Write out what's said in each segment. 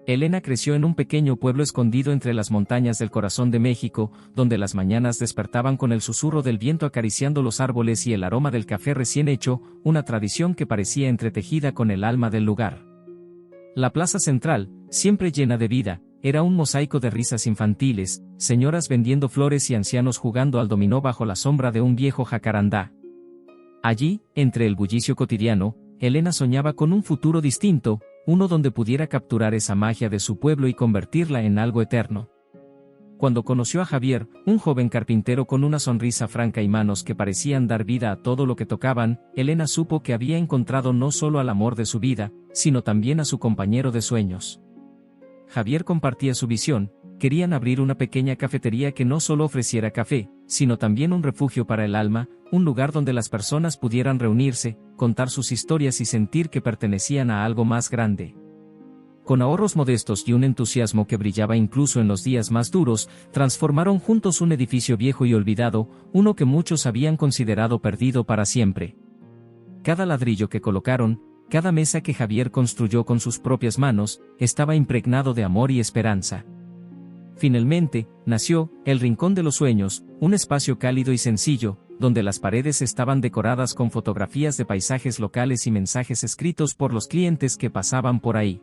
Elena creció en un pequeño pueblo escondido entre las montañas del corazón de México, donde las mañanas despertaban con el susurro del viento acariciando los árboles y el aroma del café recién hecho, una tradición que parecía entretejida con el alma del lugar. La plaza central, siempre llena de vida, era un mosaico de risas infantiles, señoras vendiendo flores y ancianos jugando al dominó bajo la sombra de un viejo jacarandá. Allí, entre el bullicio cotidiano, Elena soñaba con un futuro distinto, uno donde pudiera capturar esa magia de su pueblo y convertirla en algo eterno. Cuando conoció a Javier, un joven carpintero con una sonrisa franca y manos que parecían dar vida a todo lo que tocaban, Elena supo que había encontrado no solo al amor de su vida, sino también a su compañero de sueños. Javier compartía su visión, querían abrir una pequeña cafetería que no solo ofreciera café, sino también un refugio para el alma, un lugar donde las personas pudieran reunirse, contar sus historias y sentir que pertenecían a algo más grande. Con ahorros modestos y un entusiasmo que brillaba incluso en los días más duros, transformaron juntos un edificio viejo y olvidado, uno que muchos habían considerado perdido para siempre. Cada ladrillo que colocaron, cada mesa que Javier construyó con sus propias manos, estaba impregnado de amor y esperanza. Finalmente, nació El Rincón de los Sueños, un espacio cálido y sencillo, donde las paredes estaban decoradas con fotografías de paisajes locales y mensajes escritos por los clientes que pasaban por ahí.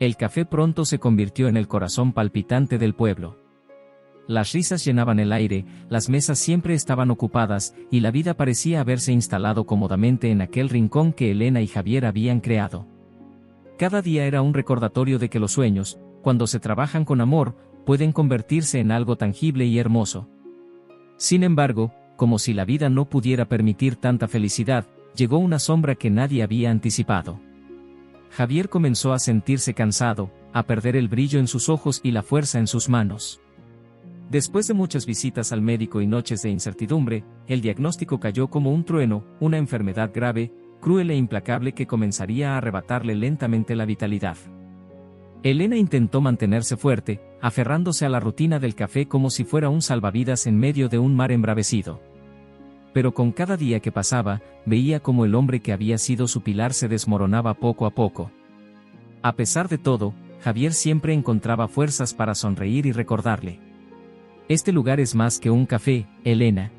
El café pronto se convirtió en el corazón palpitante del pueblo. Las risas llenaban el aire, las mesas siempre estaban ocupadas, y la vida parecía haberse instalado cómodamente en aquel rincón que Elena y Javier habían creado. Cada día era un recordatorio de que los sueños, cuando se trabajan con amor, pueden convertirse en algo tangible y hermoso. Sin embargo, como si la vida no pudiera permitir tanta felicidad, llegó una sombra que nadie había anticipado. Javier comenzó a sentirse cansado, a perder el brillo en sus ojos y la fuerza en sus manos. Después de muchas visitas al médico y noches de incertidumbre, el diagnóstico cayó como un trueno, una enfermedad grave, cruel e implacable que comenzaría a arrebatarle lentamente la vitalidad. Elena intentó mantenerse fuerte, aferrándose a la rutina del café como si fuera un salvavidas en medio de un mar embravecido. Pero con cada día que pasaba, veía como el hombre que había sido su pilar se desmoronaba poco a poco. A pesar de todo, Javier siempre encontraba fuerzas para sonreír y recordarle: este lugar es más que un café, Elena.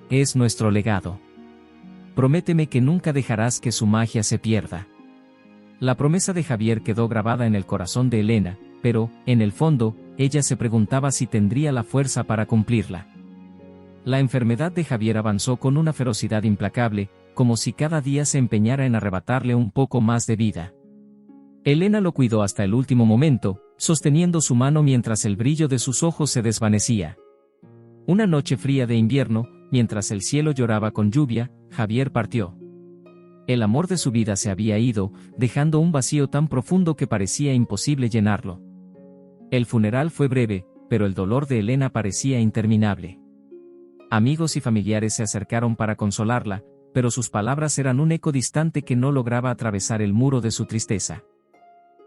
Es nuestro legado. Prométeme que nunca dejarás que su magia se pierda. La promesa de Javier quedó grabada en el corazón de Elena, pero, en el fondo, ella se preguntaba si tendría la fuerza para cumplirla. La enfermedad de Javier avanzó con una ferocidad implacable, como si cada día se empeñara en arrebatarle un poco más de vida. Elena lo cuidó hasta el último momento, sosteniendo su mano mientras el brillo de sus ojos se desvanecía. Una noche fría de invierno, mientras el cielo lloraba con lluvia, Javier partió. El amor de su vida se había ido, dejando un vacío tan profundo que parecía imposible llenarlo. El funeral fue breve, pero el dolor de Elena parecía interminable. Amigos y familiares se acercaron para consolarla, pero sus palabras eran un eco distante que no lograba atravesar el muro de su tristeza.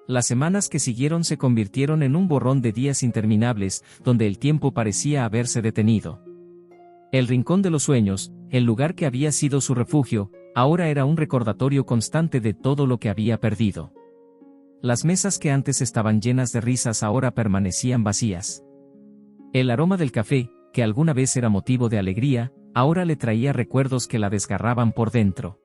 Las semanas que siguieron se convirtieron en un borrón de días interminables, donde el tiempo parecía haberse detenido. El Rincón de los Sueños, el lugar que había sido su refugio, ahora era un recordatorio constante de todo lo que había perdido. Las mesas que antes estaban llenas de risas ahora permanecían vacías. El aroma del café, que alguna vez era motivo de alegría, ahora le traía recuerdos que la desgarraban por dentro.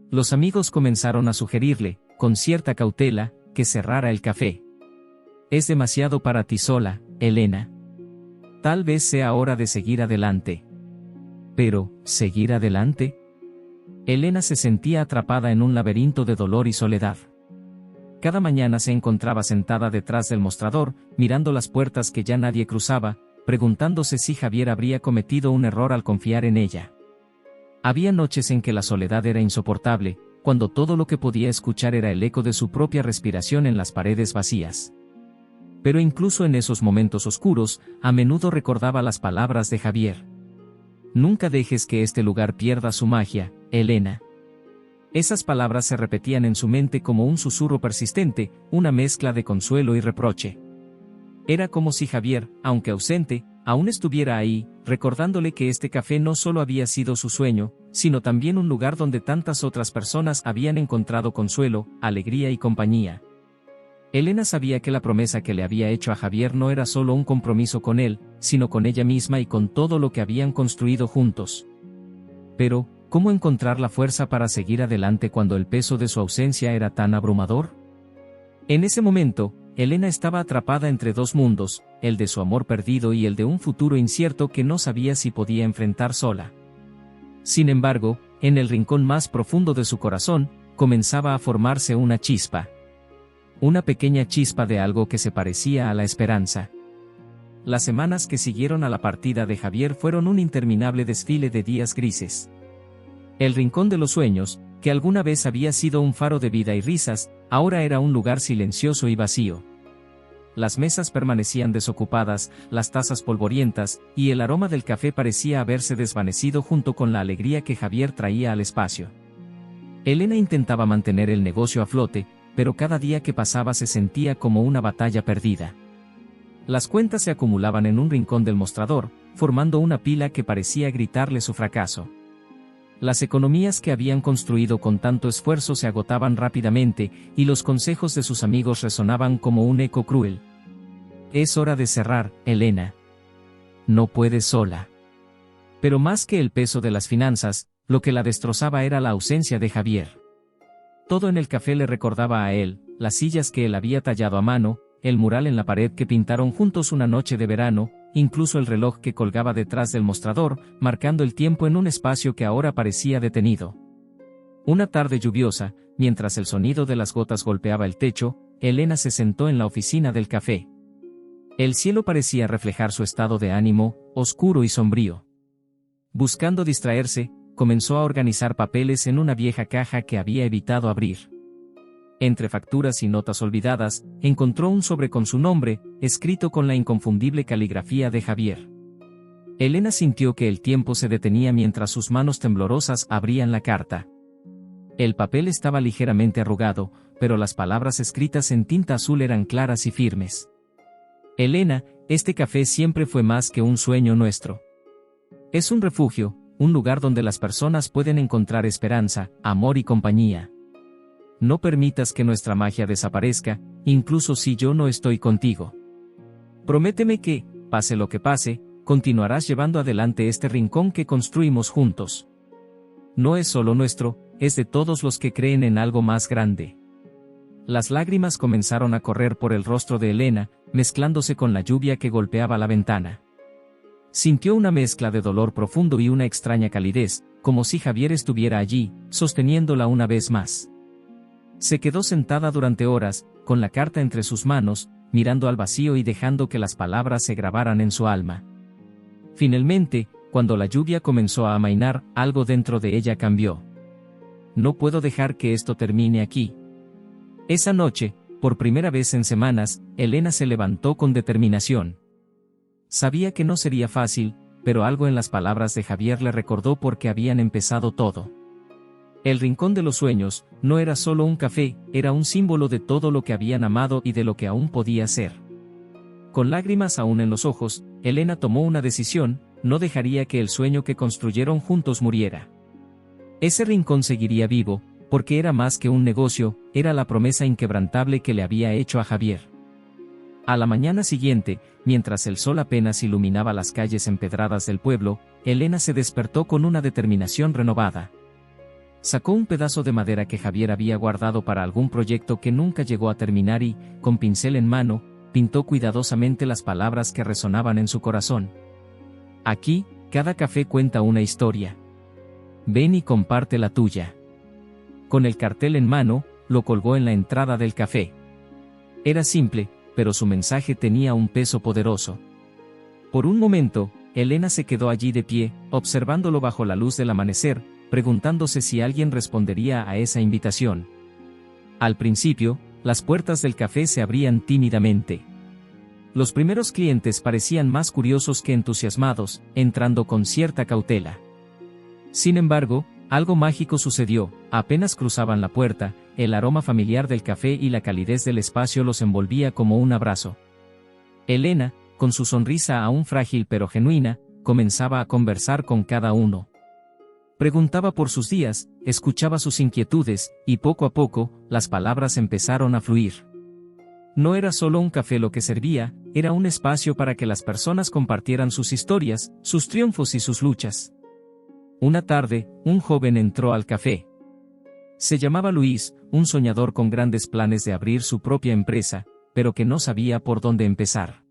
Los amigos comenzaron a sugerirle, con cierta cautela, que cerrara el café. Es demasiado para ti sola, Elena. Tal vez sea hora de seguir adelante. Pero, ¿seguir adelante? Elena se sentía atrapada en un laberinto de dolor y soledad. Cada mañana se encontraba sentada detrás del mostrador, mirando las puertas que ya nadie cruzaba, preguntándose si Javier habría cometido un error al confiar en ella. Había noches en que la soledad era insoportable, cuando todo lo que podía escuchar era el eco de su propia respiración en las paredes vacías. Pero incluso en esos momentos oscuros, a menudo recordaba las palabras de Javier. Nunca dejes que este lugar pierda su magia, Elena. Esas palabras se repetían en su mente como un susurro persistente, una mezcla de consuelo y reproche. Era como si Javier, aunque ausente, aún estuviera ahí, recordándole que este café no solo había sido su sueño, sino también un lugar donde tantas otras personas habían encontrado consuelo, alegría y compañía. Elena sabía que la promesa que le había hecho a Javier no era solo un compromiso con él, sino con ella misma y con todo lo que habían construido juntos. Pero, ¿cómo encontrar la fuerza para seguir adelante cuando el peso de su ausencia era tan abrumador? En ese momento, Elena estaba atrapada entre dos mundos, el de su amor perdido y el de un futuro incierto que no sabía si podía enfrentar sola. Sin embargo, en el rincón más profundo de su corazón, comenzaba a formarse una chispa. Una pequeña chispa de algo que se parecía a la esperanza. Las semanas que siguieron a la partida de Javier fueron un interminable desfile de días grises. El rincón de los sueños, que alguna vez había sido un faro de vida y risas, ahora era un lugar silencioso y vacío. Las mesas permanecían desocupadas, las tazas polvorientas, y el aroma del café parecía haberse desvanecido junto con la alegría que Javier traía al espacio. Elena intentaba mantener el negocio a flote, pero cada día que pasaba se sentía como una batalla perdida. Las cuentas se acumulaban en un rincón del mostrador, formando una pila que parecía gritarle su fracaso. Las economías que habían construido con tanto esfuerzo se agotaban rápidamente, y los consejos de sus amigos resonaban como un eco cruel. Es hora de cerrar, Elena. No puedes sola. Pero más que el peso de las finanzas, lo que la destrozaba era la ausencia de Javier. Todo en el café le recordaba a él, las sillas que él había tallado a mano, el mural en la pared que pintaron juntos una noche de verano, incluso el reloj que colgaba detrás del mostrador, marcando el tiempo en un espacio que ahora parecía detenido. Una tarde lluviosa, mientras el sonido de las gotas golpeaba el techo, Elena se sentó en la oficina del café. El cielo parecía reflejar su estado de ánimo, oscuro y sombrío. Buscando distraerse, comenzó a organizar papeles en una vieja caja que había evitado abrir. Entre facturas y notas olvidadas, encontró un sobre con su nombre, escrito con la inconfundible caligrafía de Javier. Elena sintió que el tiempo se detenía mientras sus manos temblorosas abrían la carta. El papel estaba ligeramente arrugado, pero las palabras escritas en tinta azul eran claras y firmes. Elena, este café siempre fue más que un sueño nuestro. Es un refugio, un lugar donde las personas pueden encontrar esperanza, amor y compañía. No permitas que nuestra magia desaparezca, incluso si yo no estoy contigo. Prométeme que, pase lo que pase, continuarás llevando adelante este rincón que construimos juntos. No es solo nuestro, es de todos los que creen en algo más grande. Las lágrimas comenzaron a correr por el rostro de Elena, mezclándose con la lluvia que golpeaba la ventana. Sintió una mezcla de dolor profundo y una extraña calidez, como si Javier estuviera allí, sosteniéndola una vez más. Se quedó sentada durante horas, con la carta entre sus manos, mirando al vacío y dejando que las palabras se grabaran en su alma. Finalmente, cuando la lluvia comenzó a amainar, algo dentro de ella cambió. No puedo dejar que esto termine aquí. Esa noche, por primera vez en semanas, Elena se levantó con determinación. Sabía que no sería fácil, pero algo en las palabras de Javier le recordó por qué habían empezado todo. El rincón de los sueños, no era solo un café, era un símbolo de todo lo que habían amado y de lo que aún podía ser. Con lágrimas aún en los ojos, Elena tomó una decisión: no dejaría que el sueño que construyeron juntos muriera. Ese rincón seguiría vivo, porque era más que un negocio, era la promesa inquebrantable que le había hecho a Javier. A la mañana siguiente, mientras el sol apenas iluminaba las calles empedradas del pueblo, Elena se despertó con una determinación renovada. Sacó un pedazo de madera que Javier había guardado para algún proyecto que nunca llegó a terminar y, con pincel en mano, pintó cuidadosamente las palabras que resonaban en su corazón. Aquí, cada café cuenta una historia. Ven y comparte la tuya. Con el cartel en mano, lo colgó en la entrada del café. Era simple, pero su mensaje tenía un peso poderoso. Por un momento, Elena se quedó allí de pie, observándolo bajo la luz del amanecer, preguntándose si alguien respondería a esa invitación. Al principio, las puertas del café se abrían tímidamente. Los primeros clientes parecían más curiosos que entusiasmados, entrando con cierta cautela. Sin embargo, algo mágico sucedió: apenas cruzaban la puerta, el aroma familiar del café y la calidez del espacio los envolvía como un abrazo. Elena, con su sonrisa aún frágil pero genuina, comenzaba a conversar con cada uno. Preguntaba por sus días, escuchaba sus inquietudes, y poco a poco, las palabras empezaron a fluir. No era solo un café lo que servía, era un espacio para que las personas compartieran sus historias, sus triunfos y sus luchas. Una tarde, un joven entró al café. Se llamaba Luis, un soñador con grandes planes de abrir su propia empresa, pero que no sabía por dónde empezar.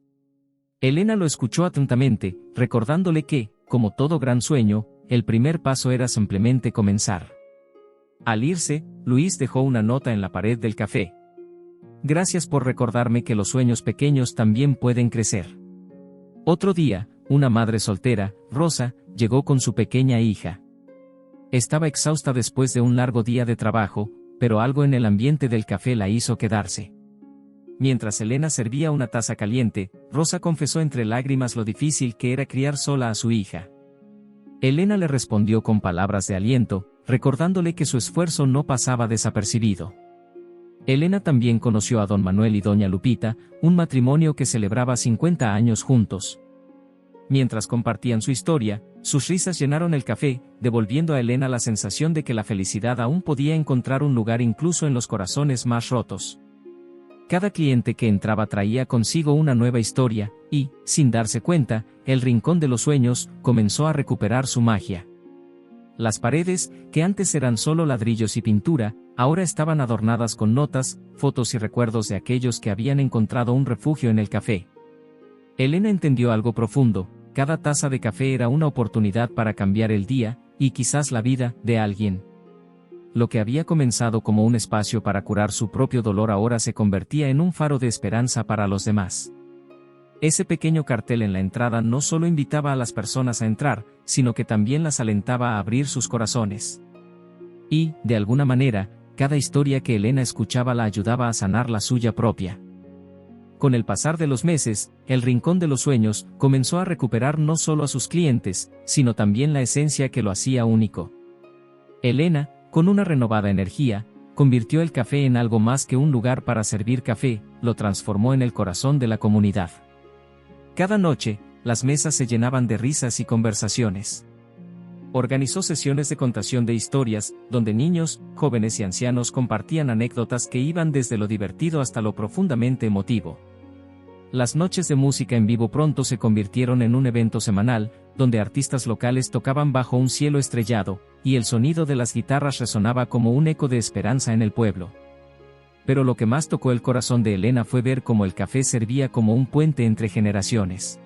Elena lo escuchó atentamente, recordándole que, como todo gran sueño, el primer paso era simplemente comenzar. Al irse, Luis dejó una nota en la pared del café. Gracias por recordarme que los sueños pequeños también pueden crecer. Otro día, una madre soltera, Rosa, llegó con su pequeña hija. Estaba exhausta después de un largo día de trabajo, pero algo en el ambiente del café la hizo quedarse. Mientras Elena servía una taza caliente, Rosa confesó entre lágrimas lo difícil que era criar sola a su hija. Elena le respondió con palabras de aliento, recordándole que su esfuerzo no pasaba desapercibido. Elena también conoció a don Manuel y doña Lupita, un matrimonio que celebraba 50 años juntos. Mientras compartían su historia, sus risas llenaron el café, devolviendo a Elena la sensación de que la felicidad aún podía encontrar un lugar incluso en los corazones más rotos. Cada cliente que entraba traía consigo una nueva historia, y, sin darse cuenta, el rincón de los sueños comenzó a recuperar su magia. Las paredes, que antes eran solo ladrillos y pintura, ahora estaban adornadas con notas, fotos y recuerdos de aquellos que habían encontrado un refugio en el café. Elena entendió algo profundo: cada taza de café era una oportunidad para cambiar el día, y quizás la vida, de alguien. Lo que había comenzado como un espacio para curar su propio dolor ahora se convertía en un faro de esperanza para los demás. Ese pequeño cartel en la entrada no solo invitaba a las personas a entrar, sino que también las alentaba a abrir sus corazones. Y, de alguna manera, cada historia que Elena escuchaba la ayudaba a sanar la suya propia. Con el pasar de los meses, el Rincón de los Sueños comenzó a recuperar no solo a sus clientes, sino también la esencia que lo hacía único. Elena, con una renovada energía, convirtió el café en algo más que un lugar para servir café, lo transformó en el corazón de la comunidad. Cada noche, las mesas se llenaban de risas y conversaciones. Organizó sesiones de contación de historias, donde niños, jóvenes y ancianos compartían anécdotas que iban desde lo divertido hasta lo profundamente emotivo. Las noches de música en vivo pronto se convirtieron en un evento semanal, donde artistas locales tocaban bajo un cielo estrellado, y el sonido de las guitarras resonaba como un eco de esperanza en el pueblo. Pero lo que más tocó el corazón de Elena fue ver cómo el café servía como un puente entre generaciones.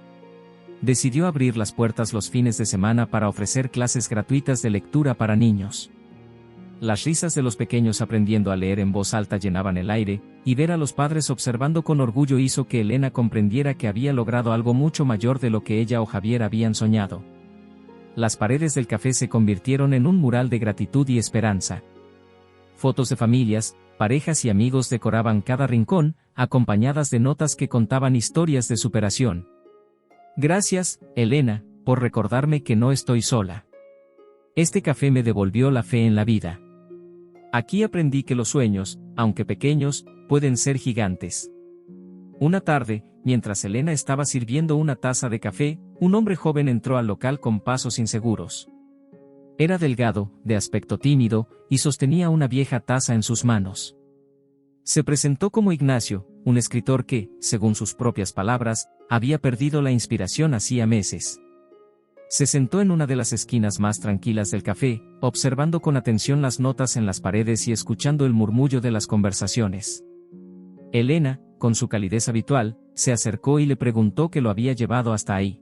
Decidió abrir las puertas los fines de semana para ofrecer clases gratuitas de lectura para niños. Las risas de los pequeños aprendiendo a leer en voz alta llenaban el aire, y ver a los padres observando con orgullo hizo que Elena comprendiera que había logrado algo mucho mayor de lo que ella o Javier habían soñado. Las paredes del café se convirtieron en un mural de gratitud y esperanza. Fotos de familias, parejas y amigos decoraban cada rincón, acompañadas de notas que contaban historias de superación. Gracias, Elena, por recordarme que no estoy sola. Este café me devolvió la fe en la vida. Aquí aprendí que los sueños, aunque pequeños, pueden ser gigantes. Una tarde, mientras Elena estaba sirviendo una taza de café, un hombre joven entró al local con pasos inseguros. Era delgado, de aspecto tímido, y sostenía una vieja taza en sus manos. Se presentó como Ignacio, un escritor que, según sus propias palabras, había perdido la inspiración hacía meses. Se sentó en una de las esquinas más tranquilas del café, observando con atención las notas en las paredes y escuchando el murmullo de las conversaciones. Elena, con su calidez habitual, se acercó y le preguntó qué lo había llevado hasta ahí.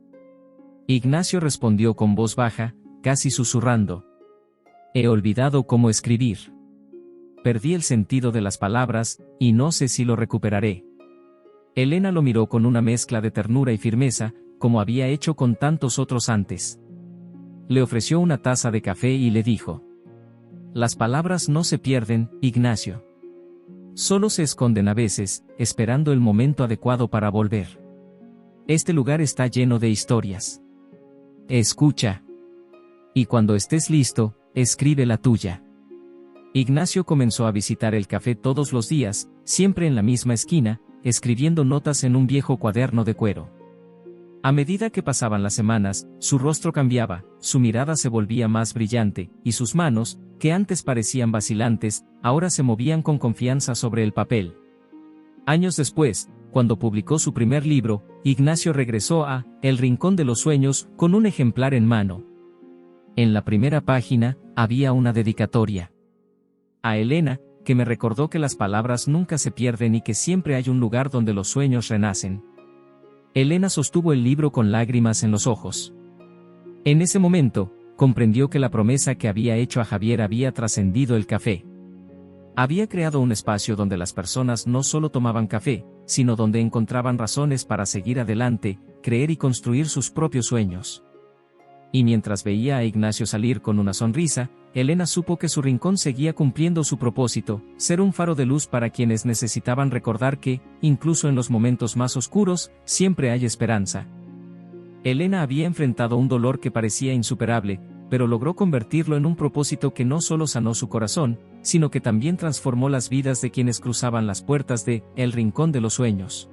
Ignacio respondió con voz baja, casi susurrando: «He olvidado cómo escribir. Perdí el sentido de las palabras, y no sé si lo recuperaré». Elena lo miró con una mezcla de ternura y firmeza, como había hecho con tantos otros antes. Le ofreció una taza de café y le dijo: «Las palabras no se pierden, Ignacio. Solo se esconden a veces, esperando el momento adecuado para volver. Este lugar está lleno de historias. Escucha. Y cuando estés listo, escribe la tuya». Ignacio comenzó a visitar el café todos los días, siempre en la misma esquina, escribiendo notas en un viejo cuaderno de cuero. A medida que pasaban las semanas, su rostro cambiaba, su mirada se volvía más brillante, y sus manos, que antes parecían vacilantes, ahora se movían con confianza sobre el papel. Años después, cuando publicó su primer libro, Ignacio regresó a El Rincón de los Sueños con un ejemplar en mano. En la primera página, había una dedicatoria a Elena, que me recordó que las palabras nunca se pierden y que siempre hay un lugar donde los sueños renacen. Elena sostuvo el libro con lágrimas en los ojos. En ese momento, comprendió que la promesa que había hecho a Javier había trascendido el café. Había creado un espacio donde las personas no solo tomaban café, sino donde encontraban razones para seguir adelante, creer y construir sus propios sueños. Y mientras veía a Ignacio salir con una sonrisa, Elena supo que su rincón seguía cumpliendo su propósito, ser un faro de luz para quienes necesitaban recordar que, incluso en los momentos más oscuros, siempre hay esperanza. Elena había enfrentado un dolor que parecía insuperable, pero logró convertirlo en un propósito que no solo sanó su corazón, sino que también transformó las vidas de quienes cruzaban las puertas de El Rincón de los Sueños.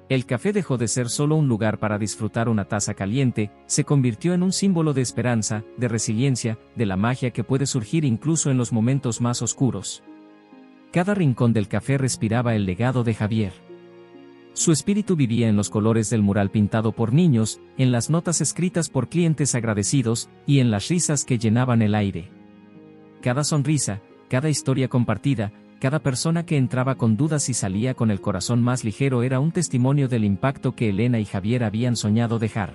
El café dejó de ser solo un lugar para disfrutar una taza caliente, se convirtió en un símbolo de esperanza, de resiliencia, de la magia que puede surgir incluso en los momentos más oscuros. Cada rincón del café respiraba el legado de Javier. Su espíritu vivía en los colores del mural pintado por niños, en las notas escritas por clientes agradecidos, y en las risas que llenaban el aire. Cada sonrisa, cada historia compartida, cada persona que entraba con dudas y salía con el corazón más ligero era un testimonio del impacto que Elena y Javier habían soñado dejar.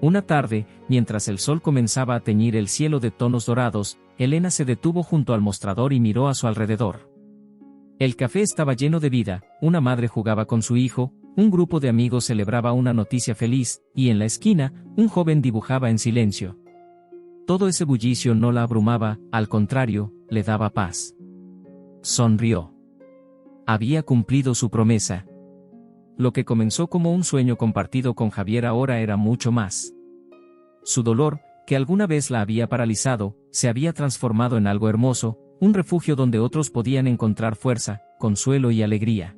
Una tarde, mientras el sol comenzaba a teñir el cielo de tonos dorados, Elena se detuvo junto al mostrador y miró a su alrededor. El café estaba lleno de vida, una madre jugaba con su hijo, un grupo de amigos celebraba una noticia feliz, y en la esquina, un joven dibujaba en silencio. Todo ese bullicio no la abrumaba, al contrario, le daba paz. Sonrió. Había cumplido su promesa. Lo que comenzó como un sueño compartido con Javier ahora era mucho más. Su dolor, que alguna vez la había paralizado, se había transformado en algo hermoso, un refugio donde otros podían encontrar fuerza, consuelo y alegría.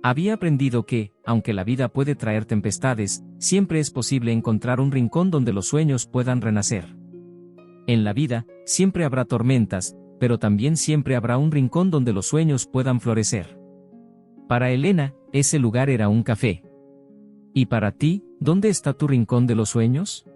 Había aprendido que, aunque la vida puede traer tempestades, siempre es posible encontrar un rincón donde los sueños puedan renacer. En la vida, siempre habrá tormentas, pero también siempre habrá un rincón donde los sueños puedan florecer. Para Elena, ese lugar era un café. ¿Y para ti, dónde está tu rincón de los sueños?